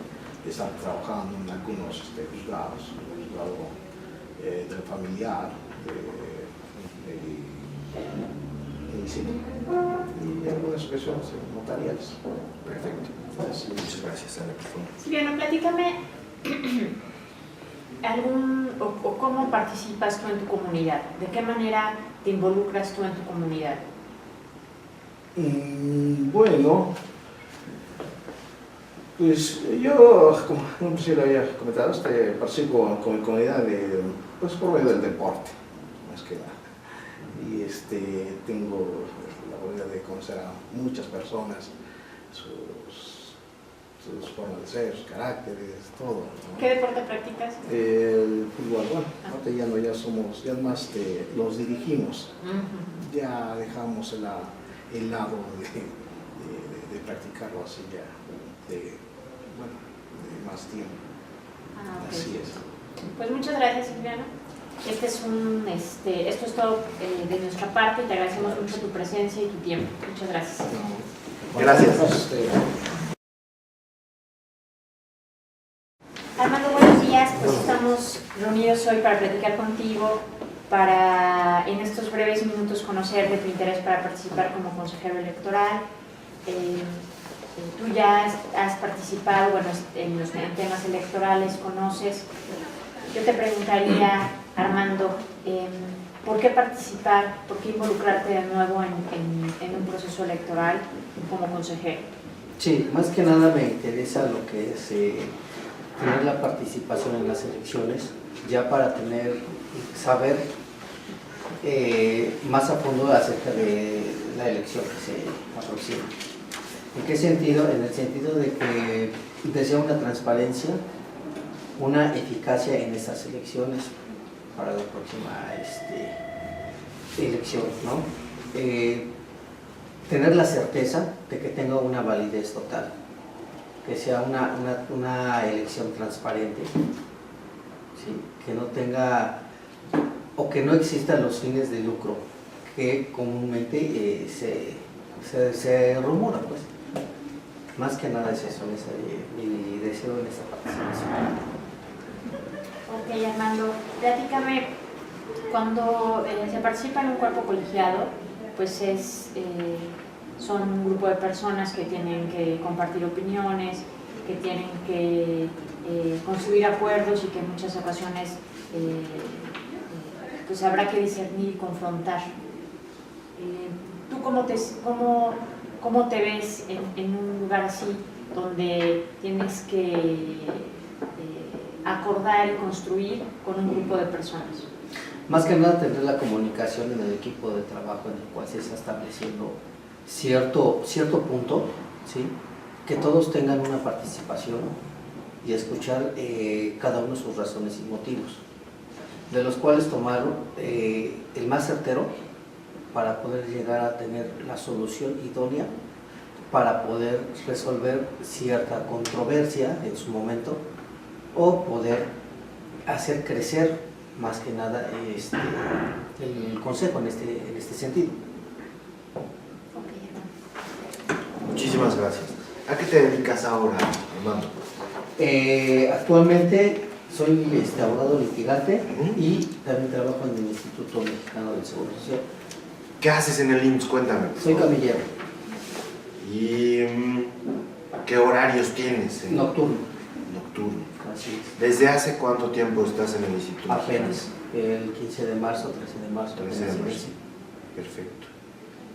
estar trabajando en algunos juzgados, el juzgado del familiar, y algunas ocasiones notariales.
Perfecto. Muchas gracias, Ana.
Silviano, platícame o cómo participas tú en tu comunidad, de qué manera te involucras tú en tu comunidad.
Bueno, pues yo, como sí lo había comentado, participo con mi comunidad pues por medio del deporte, más que nada. Y tengo la oportunidad de conocer a muchas personas, sus formas de ser, sus caracteres, todo, ¿no?
¿Qué deporte practicas?
El fútbol, bueno, ahorita ya somos, ya más los dirigimos, ya dejamos el lado de practicarlo así ya, de más tiempo.
Ah, ok.
Así es.
Pues muchas gracias, Silviano. Esto es todo de nuestra parte y te agradecemos mucho tu presencia y tu tiempo. Muchas gracias.
Gracias.
Armando, buenos días. Pues estamos reunidos hoy para platicar contigo, para en estos breves minutos conocer de tu interés para participar como consejero electoral. Tú ya has participado en temas electorales, conoces. Yo te preguntaría, Armando, ¿por qué participar, por qué involucrarte de nuevo en un proceso electoral como consejero?
Sí, más que nada me interesa lo que es tener la participación en las elecciones, ya para saber más a fondo acerca de la elección que se aproxima. ¿En qué sentido? En el sentido de que desea una transparencia, una eficacia en estas elecciones para la próxima elección, ¿no? Tener la certeza de que tenga una validez total, que sea una elección transparente, ¿sí? Que no tenga o que no existan los fines de lucro que comúnmente se rumora, pues. Más que nada es eso, mi deseo en esta participación.
Ok, Armando, platícame, cuando se participa en un cuerpo colegiado, pues son un grupo de personas que tienen que compartir opiniones, que tienen que construir acuerdos y que en muchas ocasiones pues habrá que discernir y confrontar. ¿Tú cómo te ves en un lugar así, donde tienes que acordar y construir con un grupo de personas?
Más que nada tener la comunicación en el equipo de trabajo en el cual se está estableciendo cierto punto, ¿sí? Que todos tengan una participación y escuchar cada uno sus razones y motivos, de los cuales tomar el más certero para poder llegar a tener la solución idónea para poder resolver cierta controversia en su momento o poder hacer crecer más que nada el consejo en este sentido.
Muchísimas gracias. ¿A qué te dedicas ahora, Armando?
Actualmente soy abogado litigante y también trabajo en el Instituto Mexicano del Seguro Social.
¿Qué haces en el IMSS? Cuéntame.
Soy camillero.
¿Y qué horarios tienes?
Nocturno.
Nocturno.
Así es.
¿Desde hace cuánto tiempo estás en el instituto?
Apenas, el 15 de marzo, 13 de marzo.
13 de marzo. Perfecto.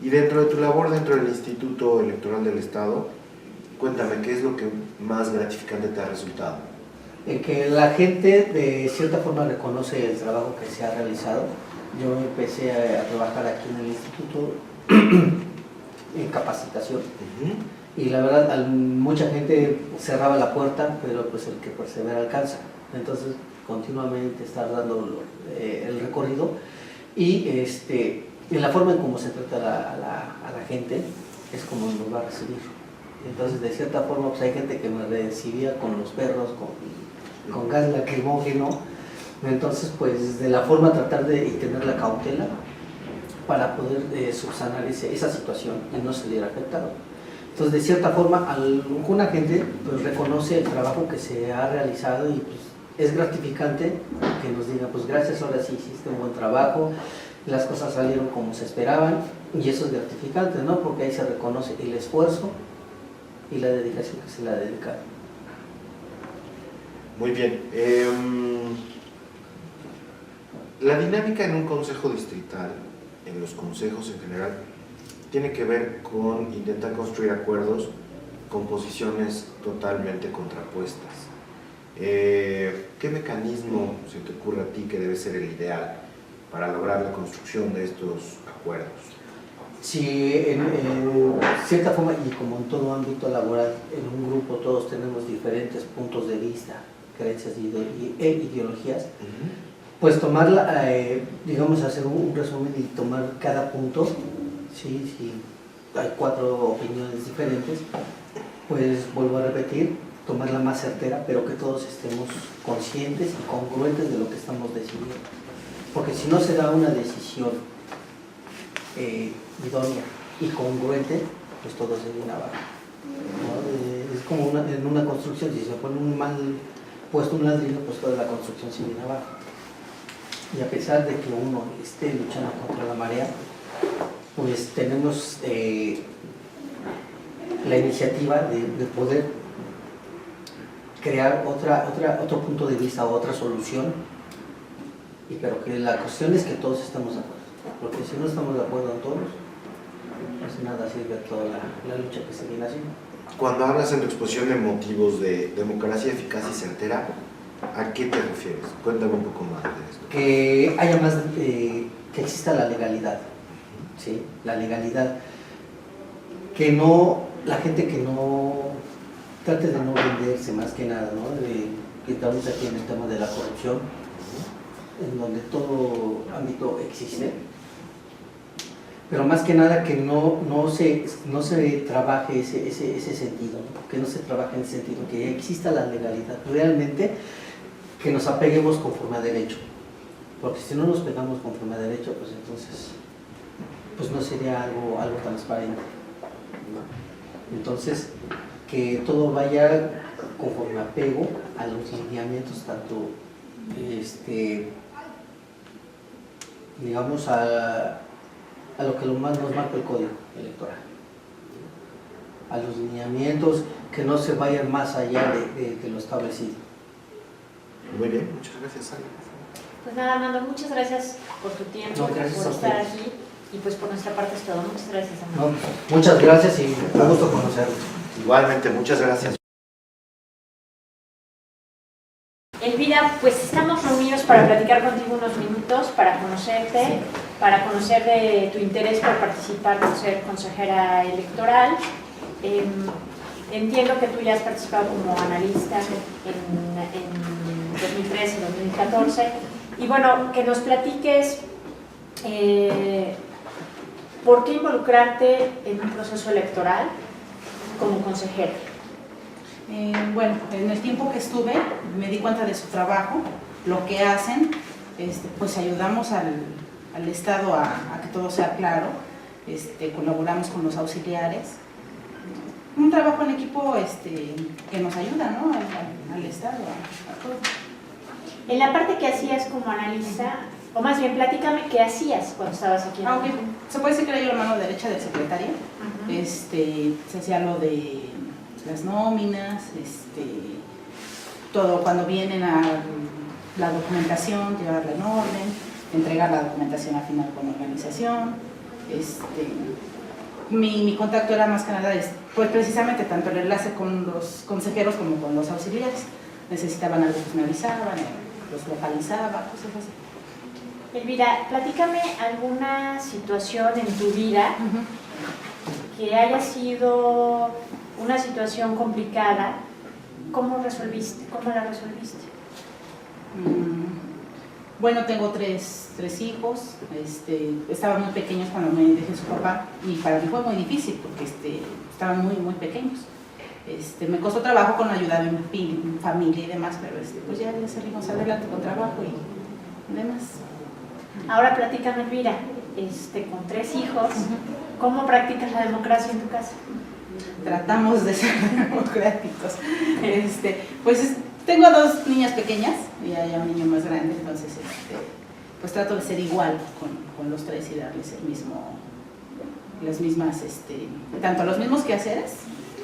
Y dentro de tu labor dentro del Instituto Electoral del Estado, cuéntame, ¿qué es lo que más gratificante te ha resultado?
En que la gente de cierta forma reconoce el trabajo que se ha realizado. Yo empecé a trabajar aquí en el instituto en capacitación. Y la verdad, mucha gente cerraba la puerta, pero pues el que persevera alcanza. Entonces, continuamente estar dando el recorrido y en la forma en cómo se trata a la gente es como nos va a recibir. Entonces, de cierta forma, pues hay gente que me recibía con los perros, con gas lacrimógeno. Entonces, pues de la forma tratar de tener la cautela para poder subsanar esa situación y no salir afectado. Entonces, de cierta forma, alguna gente pues reconoce el trabajo que se ha realizado y pues, es gratificante que nos diga, pues gracias, ahora sí hiciste un buen trabajo, las cosas salieron como se esperaban, y eso es gratificante, ¿no? Porque ahí se reconoce el esfuerzo y la dedicación que se le ha dedicado.
Muy bien. La dinámica en un consejo distrital, en los consejos en general, tiene que ver con intentar construir acuerdos con posiciones totalmente contrapuestas. ¿Qué mecanismo se te ocurre a ti que debe ser el ideal para lograr la construcción de estos acuerdos?
Si en cierta forma, y como en todo ámbito laboral, en un grupo todos tenemos diferentes puntos de vista, creencias e ideologías, pues tomarla, digamos, hacer un resumen y tomar cada punto, ¿sí? Si hay 4 opiniones diferentes, pues vuelvo a repetir, tomar la más certera, pero que todos estemos conscientes y congruentes de lo que estamos decidiendo. Porque si no se da una decisión idónea y congruente, pues todo se viene abajo, ¿no? Es como en una construcción, si se pone un mal puesto un ladrillo, pues toda la construcción se viene abajo. Y a pesar de que uno esté luchando contra la marea, pues tenemos la iniciativa de poder crear otro punto de vista, otra solución, pero que la cuestión es que todos estamos de acuerdo, porque si no estamos de acuerdo en todos, pues nada sirve toda la lucha que se viene haciendo.
Cuando hablas en tu exposición de motivos de democracia eficaz y certera, ¿a qué te refieres? Cuéntame un poco más de esto.
Que haya más, que exista la legalidad, ¿sí? La legalidad, que no, la gente que no trate de no venderse más que nada, ¿no? Que estamos aquí en el tema de la corrupción, en donde todo ámbito existe, pero más que nada que no se trabaje ese sentido, ¿no? Que no se trabaje en ese sentido, que exista la legalidad, realmente que nos apeguemos conforme a derecho, porque si no nos pegamos conforme a derecho, pues entonces pues no sería algo transparente, ¿no? Entonces, que todo vaya conforme apego a los lineamientos, tanto digamos a lo que más nos marca el código electoral, a los lineamientos, que no se vayan más allá de lo establecido.
Muy bien, muchas gracias, Ale.
Pues nada, Armando, muchas gracias por tu tiempo,
No,
por
gracias a
estar
ustedes.
aquí, y pues por nuestra parte es todo. Muchas gracias, Armando.
No, muchas gracias y un gusto conocerlos.
Igualmente, muchas gracias.
Elvira, pues estamos reunidos para platicar contigo unos minutos, para conocerte, para conocer de tu interés por participar, por ser consejera electoral. Entiendo que tú ya has participado como analista en 2013, 2014, y bueno, que nos platiques por qué involucrarte en un proceso electoral como consejera.
Bueno, en el tiempo que estuve me di cuenta de su trabajo, lo que hacen, pues ayudamos al Estado a que todo sea claro, colaboramos con los auxiliares, un trabajo en equipo que nos ayuda, ¿no? al Estado, a todo.
En la parte que hacías como analista, o más bien platícame qué hacías cuando estabas aquí.
Okay. Se puede decir que era yo la mano derecha del secretario. Se hacía lo de las nóminas, todo cuando vienen a la documentación, llevarla en orden, entregar la documentación al final con la organización. Mi contacto era más que nada, pues precisamente tanto el enlace con los consejeros como con los auxiliares. Necesitaban algo, pues me avisaban, los localizaba, cosas así.
Elvira, platícame alguna situación en tu vida que haya sido una situación complicada. ¿Cómo la resolviste?
Bueno, tengo tres hijos, estaban muy pequeños cuando me dejé su papá y para mí fue muy difícil porque estaban muy, muy pequeños. Me costó trabajo con la ayuda de mi familia y demás, pero pues ya salimos adelante con trabajo y demás.
Ahora platícame, Elvira, con 3 hijos, ¿cómo practicas la democracia en tu casa?
Tratamos de ser democráticos. Pues tengo 2 niñas pequeñas y hay un niño más grande, entonces pues trato de ser igual con los 3 y darles las mismas, tanto los mismos quehaceres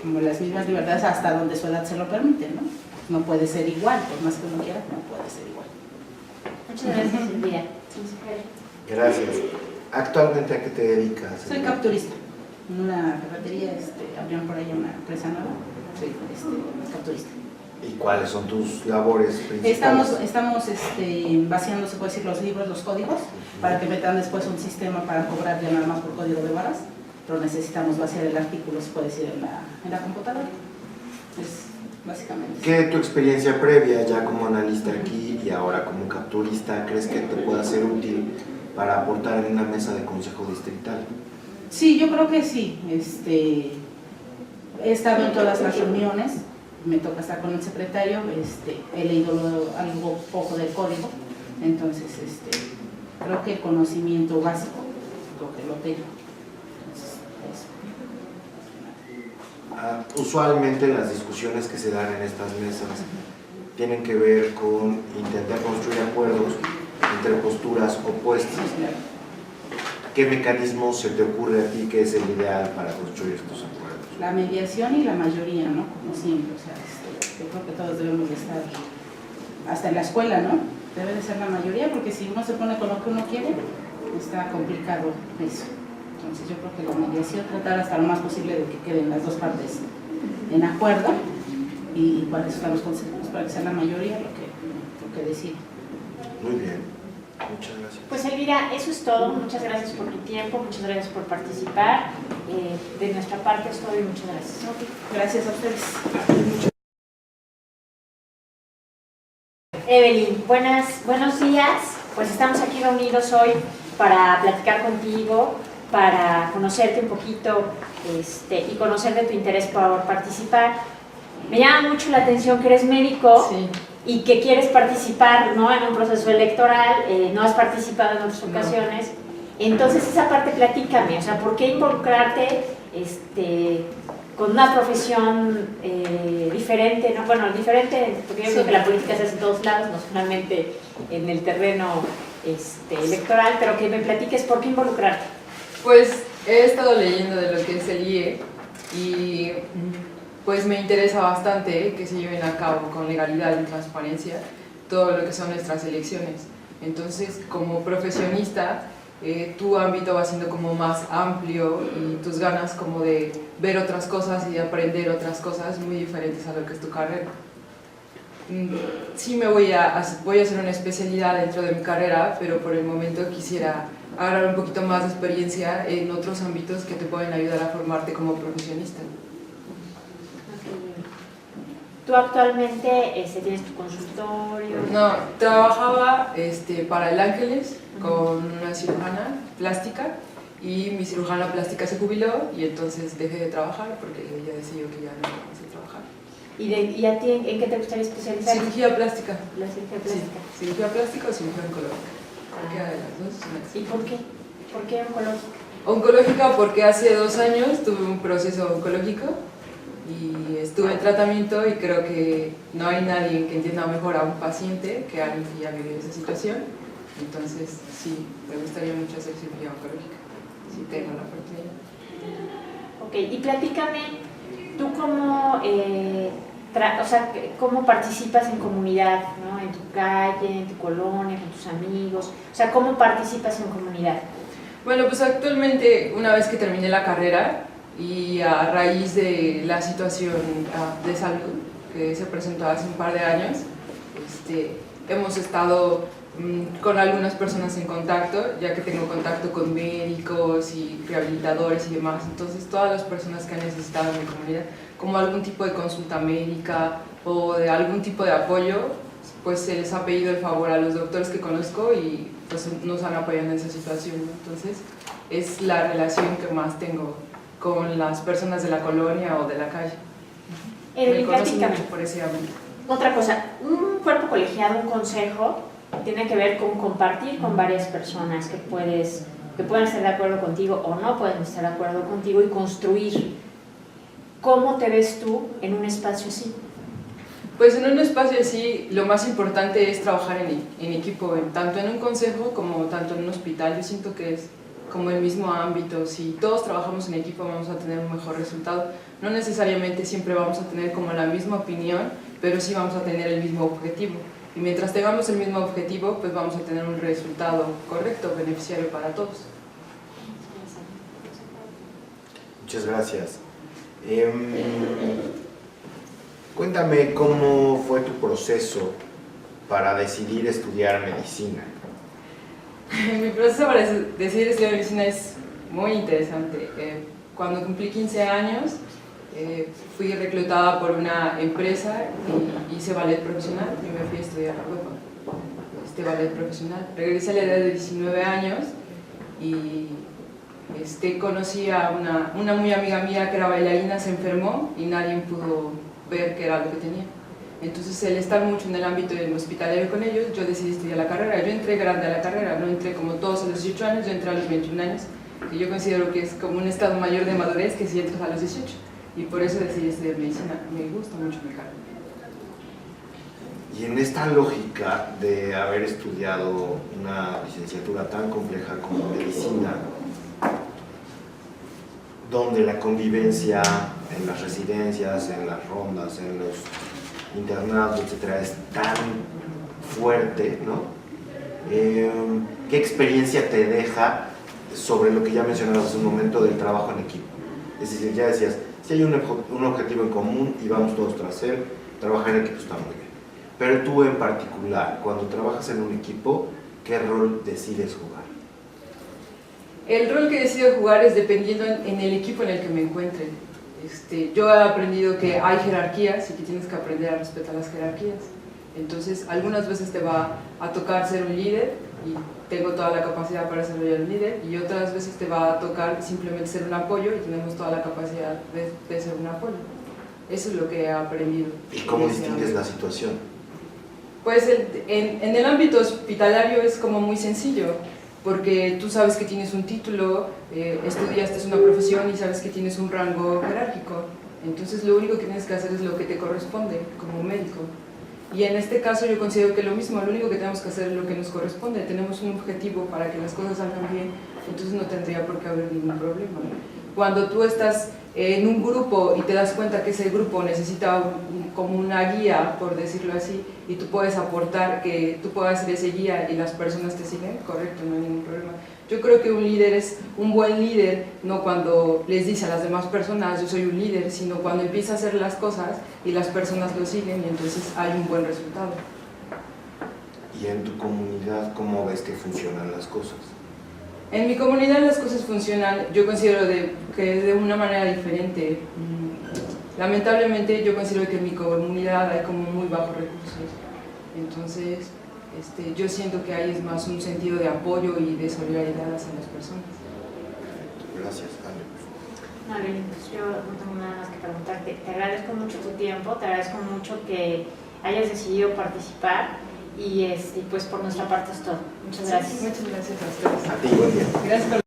como las mismas libertades hasta donde su edad se lo permite, ¿no? No puede ser igual, por más que uno quiera, no puede ser igual.
Muchas gracias, Elvira.
Gracias. ¿Actualmente a qué te dedicas?
Soy capturista. en una cafetería, abrieron por ahí una empresa nueva, soy capturista.
¿Y cuáles son tus labores principales?
Estamos vaciando, se puede decir, los libros, los códigos, para que metan después un sistema para cobrar ya nada más por código de barras, pero necesitamos vaciar el artículo, se puede decir, en la computadora. Es básicamente.
¿Qué tu experiencia previa ya como analista aquí y ahora como capturista crees que te pueda ser útil para aportar en una mesa de consejo distrital?
Sí, yo creo que sí. He estado en todas las reuniones, me toca estar con el secretario, he leído algo poco del código, entonces creo que el conocimiento básico, creo que lo tengo.
Usualmente las discusiones que se dan en estas mesas tienen que ver con intentar construir acuerdos entre posturas opuestas. ¿Qué mecanismo se te ocurre a ti que es el ideal para construir estos acuerdos?
La mediación y la mayoría, ¿no? Como siempre, o sea, yo creo que todos debemos de estar, hasta en la escuela, ¿no? Debe de ser la mayoría, porque si uno se pone con lo que uno quiere, está complicado eso. Entonces yo creo que la mediación, tratar hasta lo más posible de que queden las dos partes en acuerdo, y para eso están los consejos, para que sea la mayoría lo que decide.
Muy bien, muchas gracias.
Pues Elvira, eso es todo. Muchas gracias por tu tiempo, muchas gracias por participar. De nuestra parte es todo y muchas gracias.
Gracias a ustedes.
Evelyn, buenos días. Pues estamos aquí reunidos hoy para platicar contigo, para conocerte un poquito y conocer de tu interés por participar. Me llama mucho la atención que eres médico.
Sí.
Y que quieres participar, ¿no?, en un proceso electoral, no has participado en otras ocasiones. Entonces esa parte platícame, o sea, ¿por qué involucrarte con una profesión diferente, ¿no? Bueno, diferente, porque yo creo que la política se hace en todos lados, no solamente en el terreno electoral, pero que me platiques por qué involucrarte.
Pues he estado leyendo de lo que es el IE y pues me interesa bastante que se lleven a cabo con legalidad y transparencia todo lo que son nuestras elecciones. Entonces, como profesionista, tu ámbito va siendo como más amplio y tus ganas como de ver otras cosas y de aprender otras cosas muy diferentes a lo que es tu carrera. Sí voy a hacer una especialidad dentro de mi carrera, pero por el momento quisiera agarrar un poquito más de experiencia en otros ámbitos que te pueden ayudar a formarte como profesionista.
¿Tú actualmente tienes tu consultorio?
No, trabajaba para el Ángeles con una cirujana plástica y mi cirujana plástica se jubiló y entonces dejé de trabajar porque ella decidió que ya no iba a trabajar.
¿Y a ti en qué te gustaría especializar?
Cirugía plástica.
La cirugía plástica.
Sí, cirugía plástica o cirugía oncológica. Cualquiera de las dos.
¿Y por qué? ¿Por qué oncológica?
Oncológica porque hace 2 años tuve un proceso oncológico y estuve en tratamiento y creo que no hay nadie que entienda mejor a un paciente que alguien que ya vivió esa situación. Entonces, sí, me gustaría mucho hacer cirugía oncológica, si tengo la oportunidad.
Ok, y platícame, ¿tú cómo, cómo participas en comunidad, ¿no? En tu calle, en tu colonia, con tus amigos? O sea, ¿cómo participas en comunidad?
Bueno, pues actualmente, una vez que terminé la carrera, y a raíz de la situación de salud que se presentó hace un par de años, hemos estado con algunas personas en contacto, ya que tengo contacto con médicos y rehabilitadores y demás. Entonces todas las personas que han necesitado en mi comunidad, como algún tipo de consulta médica o de algún tipo de apoyo, pues se les ha pedido el favor a los doctores que conozco y pues nos han apoyado en esa situación, ¿no? Entonces es la relación que más tengo con las personas de la colonia o de la calle. Me conocen mucho por ese ámbito.
Otra cosa, un cuerpo colegiado, un consejo, tiene que ver con compartir con varias personas que pueden estar de acuerdo contigo o no pueden estar de acuerdo contigo y construir. ¿Cómo te ves tú en un espacio así?
Pues en un espacio así, lo más importante es trabajar en equipo, tanto en un consejo como tanto en un hospital. Yo siento que es como el mismo ámbito. Si todos trabajamos en equipo vamos a tener un mejor resultado. No necesariamente siempre vamos a tener como la misma opinión, pero sí vamos a tener el mismo objetivo. Y mientras tengamos el mismo objetivo, pues vamos a tener un resultado correcto, beneficiario para todos.
Muchas gracias. Cuéntame cómo fue tu proceso para decidir estudiar medicina.
Mi proceso para decidir estudiar medicina es muy interesante. Cuando cumplí 15 años, fui reclutada por una empresa y hice ballet profesional y me fui a estudiar a Europa, ballet profesional. Regresé a la edad de 19 años y conocí a una muy amiga mía que era bailarina, se enfermó y nadie pudo ver qué era lo que tenía. Entonces, el estar mucho en el ámbito hospitalario con ellos, yo decidí estudiar la carrera. Yo entré grande a la carrera, no entré como todos a los 18 años, yo entré a los 21 años, que yo considero que es como un estado mayor de madurez que si entras a los 18. Y por eso decidí estudiar medicina. Me gusta mucho mi carrera.
Y en esta lógica de haber estudiado una licenciatura tan compleja como medicina, donde la convivencia en las residencias, en las rondas, en los internados, etcétera, es tan fuerte, ¿no? ¿Qué experiencia te deja sobre lo que ya mencionabas hace un momento del trabajo en equipo? Es decir, ya decías, si hay un objetivo en común y vamos todos tras él, trabajar en equipo está muy bien. Pero tú en particular, cuando trabajas en un equipo, ¿qué rol decides jugar?
El rol que decido jugar es dependiendo en el equipo en el que me encuentre. Yo he aprendido que hay jerarquías y que tienes que aprender a respetar las jerarquías. Entonces, algunas veces te va a tocar ser un líder y tengo toda la capacidad para ser un líder, y otras veces te va a tocar simplemente ser un apoyo y tenemos toda la capacidad de ser un apoyo. Eso es lo que he aprendido.
¿Y cómo distingues la situación?
Pues en el ámbito hospitalario es como muy sencillo, porque tú sabes que tienes un título, estudiaste una profesión y sabes que tienes un rango jerárquico. Entonces lo único que tienes que hacer es lo que te corresponde como médico. Y en este caso yo considero que lo mismo, lo único que tenemos que hacer es lo que nos corresponde. Tenemos un objetivo para que las cosas salgan bien, entonces no tendría por qué haber ningún problema. Cuando tú estás en un grupo y te das cuenta que ese grupo necesita como una guía, por decirlo así, y tú puedes aportar que tú puedas ser ese guía y las personas te siguen, correcto, no hay ningún problema. Yo creo que un líder es un buen líder, no cuando les dice a las demás personas yo soy un líder, sino cuando empieza a hacer las cosas y las personas lo siguen y entonces hay un buen resultado.
¿Y en tu comunidad cómo ves que funcionan las cosas?
En mi comunidad las cosas funcionan, yo considero que de una manera diferente. Lamentablemente yo considero que en mi comunidad hay como muy bajos recursos, entonces yo siento que hay es más un sentido de apoyo y de solidaridad hacia las personas.
Gracias, Ale.
No, bien, pues yo no tengo nada más que preguntarte. Te agradezco mucho tu tiempo, te agradezco mucho que hayas decidido participar y pues por nuestra parte es todo. Muchas gracias.
Sí, muchas gracias a ustedes.
A ti, buen día.
Gracias por